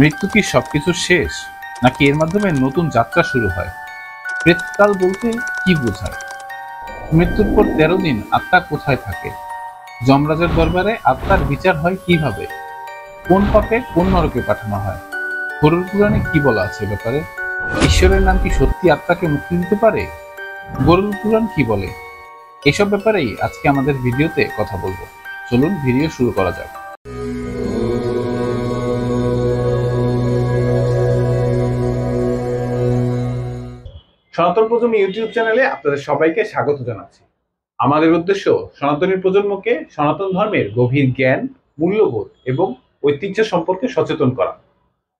মৃত্যু কি সবকিছু শেষ, নাকি এর মাধ্যমে নতুন যাত্রা শুরু হয়? প্রেতকাল বলতে কি বোঝায়? মৃত্যুর পর 13 দিন আত্মা কোথায় থাকে? যমরাজের দরবারে আত্মার বিচার হয় কিভাবে? কোন পাপে কোন নরকে পাঠানো হয়? গরুর পুরাণে কি বলা আছে এ ব্যাপারে? ঈশ্বরের নাম কি সত্যি আত্মাকে মুক্তি দিতে পারে? গরুর পুরাণ কি বলে? এসব ব্যাপারেই আজকে আমাদের ভিডিওতে কথা বলবো। চলুন ভিডিও শুরু করা যাক। সনাতন প্রজন্ম ইউটিউব চ্যানেলে আপনাদের সবাইকে স্বাগত জানাচ্ছি। আমাদের উদ্দেশ্য সনাতনী প্রজন্মকে সনাতন ধর্মের গভীর জ্ঞান, মূল্যবোধ এবং ঐতিহ্য সম্পর্কে সচেতন করা।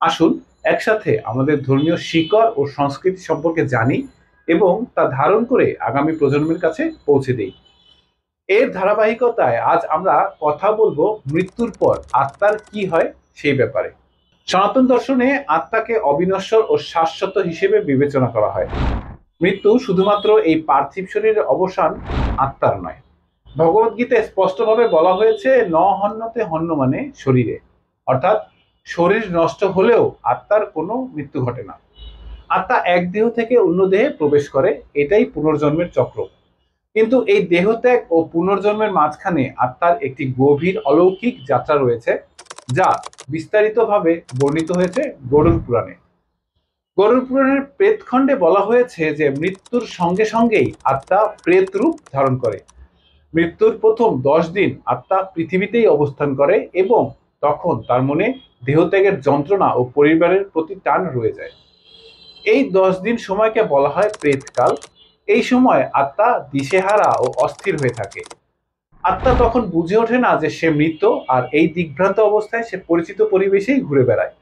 আসুন একসাথে আমাদের ধর্মীয় শিকড় ও সংস্কৃতি সম্পর্কে জানি এবং তা ধারণ করে আগামী প্রজন্মের কাছে পৌঁছে দিই। এর ধারাবাহিকতায় আজ আমরা কথা বলবো মৃত্যুর পর আত্মার কি হয় সেই ব্যাপারে। সনাতন দর্শনে আত্মাকে অবিনশ্বর ও শাশ্বত হিসেবে বিবেচনা করা হয়। মৃত্যু শুধুমাত্র এই পার্থিব শরীরের অবসান আত্মার নয়। ভগবদ্গীতায় স্পষ্টভাবে বলা হয়েছে ন হন্যতে হন্য মানে শরীরে, অর্থাৎ শরীর নষ্ট হলেও আত্মার কোনো মৃত্যু ঘটে না। আত্মা এক দেহ থেকে অন্য দেহে প্রবেশ করে, এটাই পুনর্জন্মের চক্র। কিন্তু এই দেহত্যাগ ও পুনর্জন্মের মাঝখানে আত্মার একটি গভীর অলৌকিক যাত্রা রয়েছে, যা বিস্তারিতভাবে বর্ণিত হয়েছে গরুড় পুরাণে। গরুড় পুরাণের প্রেতখণ্ডে বলা হয়েছে যে মৃত্যুর সঙ্গে সঙ্গেই আত্মা প্রেত রূপ ধারণ করে। মৃত্যুর প্রথম 10 দিন আত্মা পৃথিবীতেই অবস্থান করে এবং তখন তার মনে দেহত্যাগের যন্ত্রণা ও পরিবারের প্রতি টান রয়ে যায়। এই 10 দিন সময়কে বলা হয় প্রেতকাল। এই সময় আত্মা দিশেহারা ও অস্থির হয়ে থাকে। আত্মা তখন বুঝে ওঠে না যে সে মৃত, আর এই দিগ্ভ্রান্ত অবস্থায় সে পরিচিত পরিবেশেই ঘুরে বেড়ায়।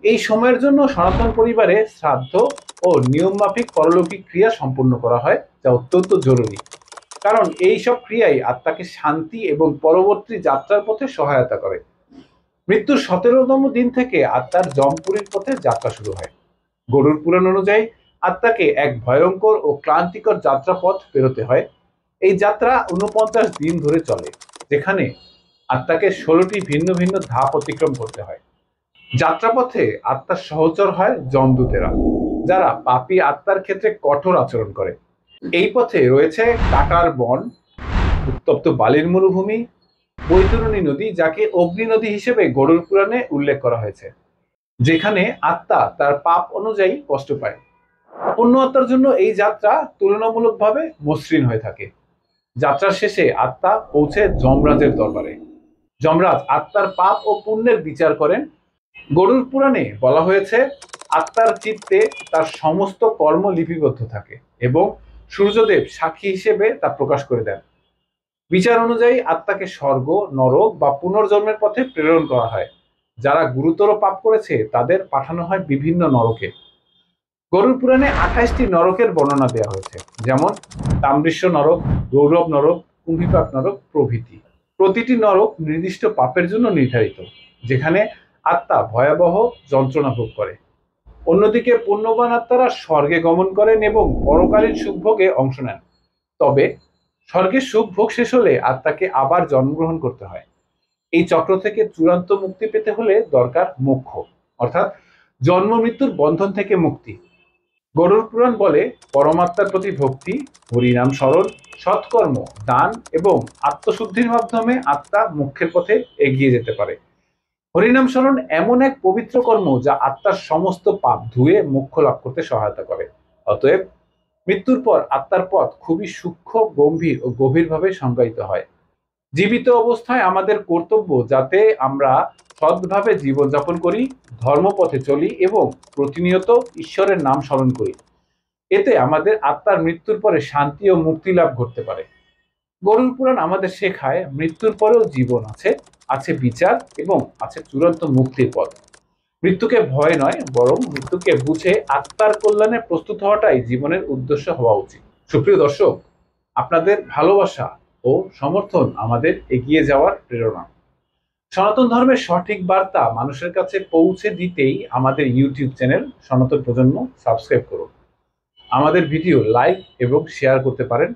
এই সময়ের জন্য সনাতন পরিবারে শ্রাদ্ধ ও নিয়মমাফিক পরলৌকিক ক্রিয়া সম্পন্ন করা হয়, যা অত্যন্ত জরুরি। কারণ এই সব ক্রিয়াই আত্মাকে শান্তি এবং পরবর্তী যাত্রার পথে সহায়তা করে। মৃত্যুর 17তম দিন থেকে আত্মার যমপুরীর পথে যাত্রা শুরু হয়। গরুড় পুরাণ অনুযায়ী আত্মাকে এক ভয়ঙ্কর ও ক্লান্তিকর যাত্রাপথ পেরোতে হয়। এই যাত্রা 49 দিন ধরে চলে, যেখানে আত্মাকে 16টি ভিন্ন ভিন্ন ধাপ অতিক্রম করতে হয়। যাত্রাপথে আত্মার সহচর হয় যমদূতেরা, যারা পাপী আত্মার ক্ষেত্রে কঠোর আচরণ করে। এই পথে রয়েছে কাটার বন, উত্তপ্ত বালির মরুভূমি, বৈতরণী নদী, যাকে অগ্নি নদী হিসেবে গরুড় পুরাণে উল্লেখ করা হয়েছে, যেখানে আত্মা তার পাপ অনুযায়ী কষ্ট পায়। অন্য আত্মার জন্য এই যাত্রা তুলনামূলকভাবে মসৃণ হয়ে থাকে। যাত্রার শেষে আত্মা পৌঁছে যমরাজের দরবারে। যমরাজ আত্মার পাপ ও পুণ্যের বিচার করেন। গরুড় পুরাণে বলা হয়েছে আত্মার চিত্তে তার সমস্ত কর্ম লিপিবদ্ধ থাকে এবং সূর্যদেব সাক্ষী হিসেবে তা প্রকাশ করে দেন। বিচার অনুযায়ী আত্মাকে স্বর্গ, নরক বা পুনর্জন্মের পথে প্রেরণ করা হয়। যারা গুরুতর পাপ করেছে তাদের পাঠানো হয় বিভিন্ন নরকে। গরুড় পুরাণে 28টি নরকের বর্ণনা দেওয়া হয়েছে, যেমন তাম্রিশ্য নরক, গৌরব নরক, কুম্ভিপাক নরক প্রভৃতি। প্রতিটি নরক নির্দিষ্ট পাপের জন্য নির্ধারিত, যেখানে আত্মা ভয়াবহ যন্ত্রণা ভোগ করে। অন্যদিকে পুণ্যবান আত্মারা স্বর্গে গমন করেন এবং পরকালীন সুখভোগে অংশ নেন। তবে স্বর্গের সুখ ভোগ শেষ হলে আত্মাকে আবার জন্মগ্রহণ করতে হয়। এই চক্র থেকে চূড়ান্ত মুক্তি পেতে হলে দরকার মোক্ষ, অর্থাৎ জন্ম মৃত্যুর বন্ধন থেকে মুক্তি। গরুড় পুরাণ বলে পরমাত্মার প্রতি ভক্তি, হরিনাম স্মরণ, সৎকর্ম, দান এবং আত্মশুদ্ধির মাধ্যমে আত্মা মোক্ষের পথে এগিয়ে যেতে পারে। হরিনাম স্মরণ এমন এক পবিত্র কর্ম যা আত্মার সমস্ত পাপ ধুয়ে মোক্ষ লাভ করতে সহায়তা করে। অতএব মৃত্যুর পর আত্মার পথ খুবই সূক্ষ্ম, গম্ভীর ও গভীরভাবে সংজ্ঞায়িত হয়। জীবিত অবস্থায় আমাদের কর্তব্য যাতে আমরা সৎভাবে জীবনযাপন করি, ধর্মপথে চলি এবং প্রতিনিয়ত ঈশ্বরের নাম স্মরণ করি। এতে আমাদের আত্মার মৃত্যুর পরে শান্তি ও মুক্তি লাভ করতে পারে। গরুড় পুরাণ আমাদের শেখায় মৃত্যুর পরেও জীবন আছে, আছে বিচার এবং আছে চূড়ান্ত মুক্তির পথ। মৃত্যুকে ভয় নয়, বরং মৃত্যুকে বুঝে আত্মার কল্যাণে প্রস্তুত হওয়াটাই জীবনের উদ্দেশ্য হওয়া উচিত। সুপ্রিয় দর্শক, আপনাদের ভালোবাসা ও সমর্থন আমাদের এগিয়ে যাওয়ার প্রেরণা। সনাতন ধর্মের সঠিক বার্তা মানুষের কাছে পৌঁছে দিতেই আমাদের ইউটিউব চ্যানেল সনাতন প্রজন্ম সাবস্ক্রাইব করুন। আমাদের ভিডিও লাইক এবং শেয়ার করতে পারেন।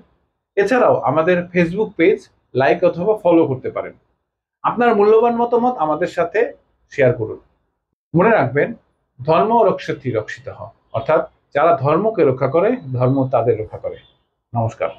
এছাড়াও আমাদের ফেসবুক পেজ লাইক অথবা ফলো করতে পারেন। আপনার মূল্যবান মতামত আমাদের সাথে শেয়ার করুন। মনে রাখবেন, ধর্ম রক্ষার্থী রক্ষিত হ, অর্থাৎ যারা ধর্মকে রক্ষা করে ধর্ম তাদের রক্ষা করে। নমস্কার।